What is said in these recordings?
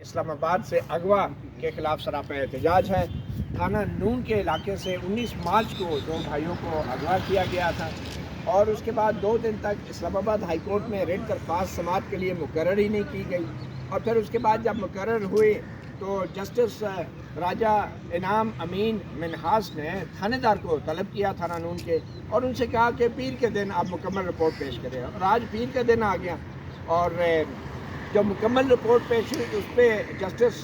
اسلام آباد سے اغوا کے خلاف سراپا احتجاج ہے۔ تھانہ نون کے علاقے سے 19 مارچ کو 2 بھائیوں کو اغوا کیا گیا تھا اور اس کے بعد 2 دن تک اسلام آباد ہائی کورٹ میں ریٹ درخواست سماعت کے لیے مقرر ہی نہیں کی گئی، اور پھر اس کے بعد جب مقرر ہوئے تو جسٹس راجہ انعام امین منہاس نے تھانے دار کو طلب کیا تھانہ نون کے، اور ان سے کہا کہ پیر کے دن آپ مکمل رپورٹ پیش کریں، اور آج پیر کا دن آ گیا اور جو مکمل رپورٹ پیش ہوئی اس پہ جسٹس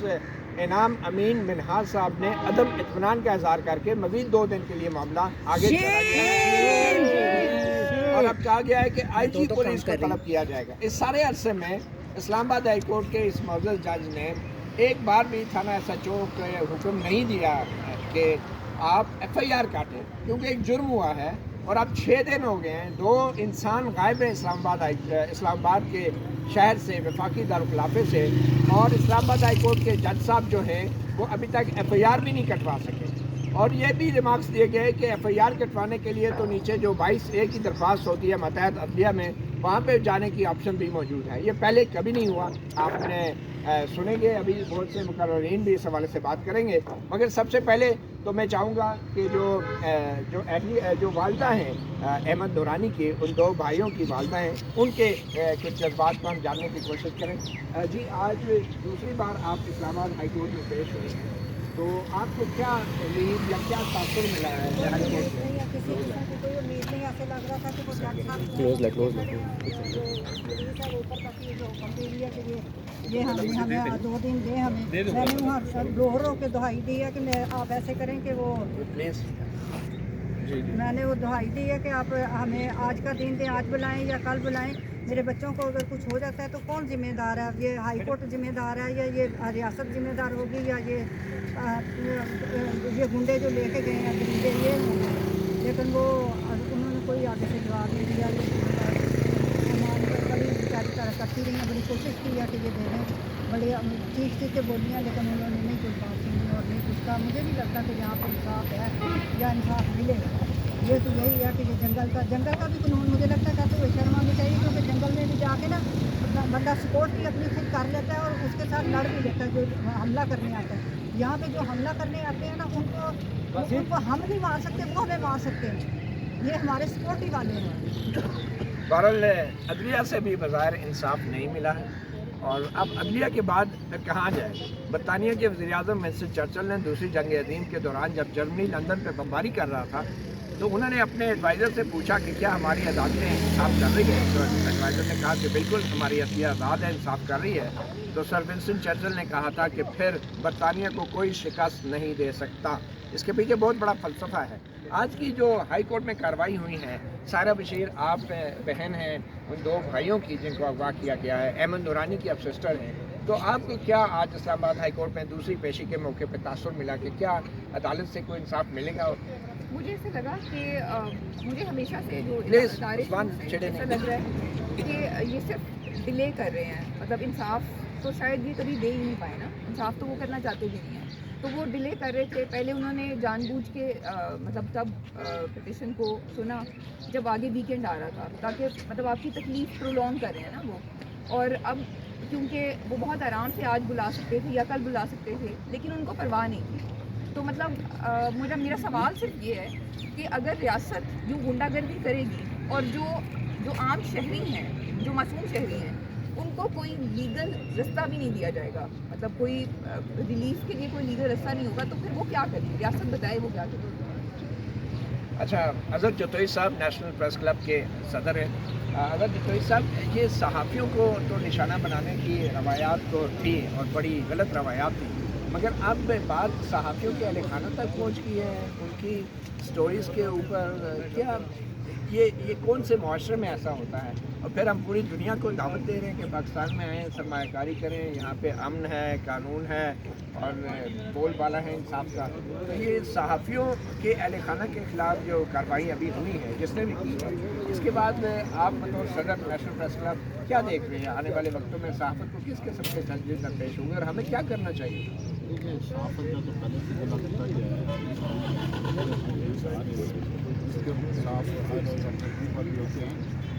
انعام امین منہاس صاحب نے عدم اطمینان کا اظہار کر کے مزید 2 دن کے لیے معاملہ آگے چلا گیا اور اب کہا گیا ہے کہ آئی جی پولیس کو طلب کیا جائے گا۔ اس سارے عرصے میں اسلام آباد ہائی کورٹ کے اس معزز جج نے ایک بار بھی تھانہ ایس ایچ او کو حکم نہیں دیا کہ آپ ایف آئی آر کاٹیں، کیونکہ ایک جرم ہوا ہے اور اب 6 دن ہو گئے ہیں، 2 انسان غائب ہیں اسلام آباد کے شہر سے، وفاقی دارالخلافے سے، اور اسلام آباد ہائی کورٹ کے جج صاحب جو ہیں وہ ابھی تک ایف آئی آر بھی نہیں کٹوا سکے، اور یہ بھی ریمارکس دیے گئے کہ ایف آئی آر کٹوانے کے لیے تو نیچے جو 22A کی درخواست ہوتی ہے ماتحت عدلیہ میں، وہاں پہ جانے کی آپشن بھی موجود ہے۔ یہ پہلے کبھی نہیں ہوا، آپ نے سنیں گے، ابھی بہت سے مقررین بھی اس حوالے سے بات کریں گے، مگر سب سے پہلے تو میں چاہوں گا کہ جو والدہ ہیں احمد نورانی کی، ان 2 بھائیوں کی والدہ ہیں، ان کے کچھ جذبات کو ہم جاننے کی کوشش کریں۔ جی، آج دوسری بار آپ اسلام آباد ہائی کورٹ میں پیش ہوئے ہیں، تو آپ کو کیا امید یا کیا تاثر ملا ہے ہائی کورٹ میں؟ کسی قسم کی کوئی امید نہیں، ایسے لگ رہا تھا کہ وہ جج صاحب کلوز ہے جو پولیس ہے وہ اوپر تک جو حکم دے دیا کہ یہ ہمیں 2 دن دیں ہمیں۔ میں نے وہاں رو کے دہائی دی ہے کہ آپ ایسے کریں کہ وہ پلیز میں نے وہ دہائی دی ہے کہ آپ ہمیں آج کا دن دیں، آج بلائیں یا کل بلائیں، میرے بچوں کو اگر کچھ ہو جاتا ہے تو کون ذمہ دار ہے؟ یہ ہائی کورٹ ذمہ دار ہے یا یہ ریاست ذمہ دار ہوگی یا یہ گنڈے جو لے کے گئے ہیں درندے یہ ہوں گے؟ لیکن وہ انہوں نے کوئی آگے سے جواب نہیں دیا۔ بڑی بیچاری کرتی رہی ہیں، بڑی کوشش کی ہے کہ یہ دے دیں، بڑی چیخ کے بولی ہیں، لیکن انہوں نے نہیں کوئی بات سنی اور نہیں کچھ کا۔ مجھے نہیں لگتا کہ یہاں پہ انصاف ہے یا انصاف ملے گا۔ یہ تو یہی ہے کہ یہ جنگل کا بھی قانون مجھے لگتا ہے کہتے ہوئے شرم آنی چاہیے، کیونکہ جنگل میں بھی جا کے نا بندہ سپورٹ بھی اپنی خود کر لیتا ہے اور اس کے ساتھ لڑ بھی لیتا ہے جو حملہ کرنے آتا ہے۔ یہاں پہ جو حملہ کرنے آتے ہیں نا ان کو ہم نہیں مار سکتے، وہ ہمیں مار سکتے ہیں، یہ ہمارے سپورٹی والے ہیں۔ بہرحال عدلیہ سے بھی بظاہر انصاف نہیں ملا ہے، اور اب عدلیہ کے بعد کہاں جائے؟ برطانیہ کے وزیر اعظم ونسٹن چرچل نے دوسری جنگ عظیم کے دوران جب جرمنی لندن پہ بمباری کر رہا تھا تو انہوں نے اپنے ایڈوائزر سے پوچھا کہ کیا ہماری عدالتیں انصاف کر رہی ہیں؟ تو ایڈوائزر نے کہا کہ بالکل ہماری عدلیہ آزاد ہے، انصاف کر رہی ہے۔ تو سر ونسٹن چرچل نے کہا تھا کہ پھر برطانیہ کو کوئی شکست نہیں دے سکتا۔ اس کے پیچھے بہت بڑا فلسفہ ہے۔ آج کی جو ہائی کورٹ میں کارروائی ہوئی ہے، سائرہ بشیر آپ بہن ہیں ان 2 بھائیوں کی جن کو اغوا کیا گیا ہے، احمد نورانی کی آپ سسٹر ہیں، تو آپ کو کیا آج اسلام آباد ہائی کورٹ میں دوسری پیشی کے موقع پہ تاثر ملا کہ کیا عدالت سے کوئی انصاف ملے گا؟ مجھے ایسا لگا کہ مجھے ہمیشہ سے جو پلیز ادارے ایسا لگ رہا ہے کہ یہ صرف ڈیلے کر رہے ہیں، مطلب انصاف تو شاید یہ کبھی دے ہی نہیں پائے نا، انصاف تو وہ کرنا چاہتے بھی نہیں ہیں، تو وہ ڈیلے کر رہے تھے۔ پہلے انہوں نے جان بوجھ کے مطلب تب پٹیشن کو سنا جب آگے ویکینڈ آ رہا تھا، تاکہ مطلب آپ کی تکلیف پرولونگ کر رہے ہیں نا وہ، اور اب کیونکہ وہ بہت آرام سے آج بلا سکتے تھے یا کل بلا سکتے تھے، لیکن ان کو پرواہ نہیں تھی۔ تو مطلب میرا سوال صرف یہ ہے کہ اگر ریاست جو غنڈہ گردی کرے گی اور جو عام شہری ہیں، جو معصوم شہری ہیں، ان کو کوئی لیگل رستہ بھی نہیں دیا جائے گا، مطلب کوئی ریلیف کے لیے کوئی لیگل رستہ نہیں ہوگا، تو پھر وہ کیا کریں؟ ریاست بتائے وہ کیا کریں؟ اچھا، اظہر جتوئی صاحب نیشنل پریس کلب کے صدر ہیں۔ اظہر جتوئی صاحب، یہ صحافیوں کو تو نشانہ بنانے کی روایات تو تھی اور بڑی غلط روایات تھیں، مگر اب بات صحافیوں کے اہل خانہ تک پہنچ گئی ہے، ان کی سٹوریز کے اوپر۔ کیا یہ کون سے معاشرے میں ایسا ہوتا ہے؟ اور پھر ہم پوری دنیا کو دعوت دے رہے ہیں کہ پاکستان میں آئیں، سرمایہ کاری کریں، یہاں پہ امن ہے، قانون ہے اور بول بالا ہے انصاف کا۔ تو یہ صحافیوں کے اہل خانہ کے خلاف جو کارروائی ابھی ہوئی ہے، جس نے بھی کی ہے، اس کے بعد آپ بطور صدر نیشنل پریس کلب کیا دیکھ رہے ہیں؟ آنے والے وقتوں میں صحافت کو کس قسم کے چیلنجز درپیش ہوں گے اور ہمیں کیا کرنا چاہیے؟ دیکھیے، صحافت کا تو پہلے سے بلا کرتا گیا ہے، اس کے صاف بھی ہوتے ہیں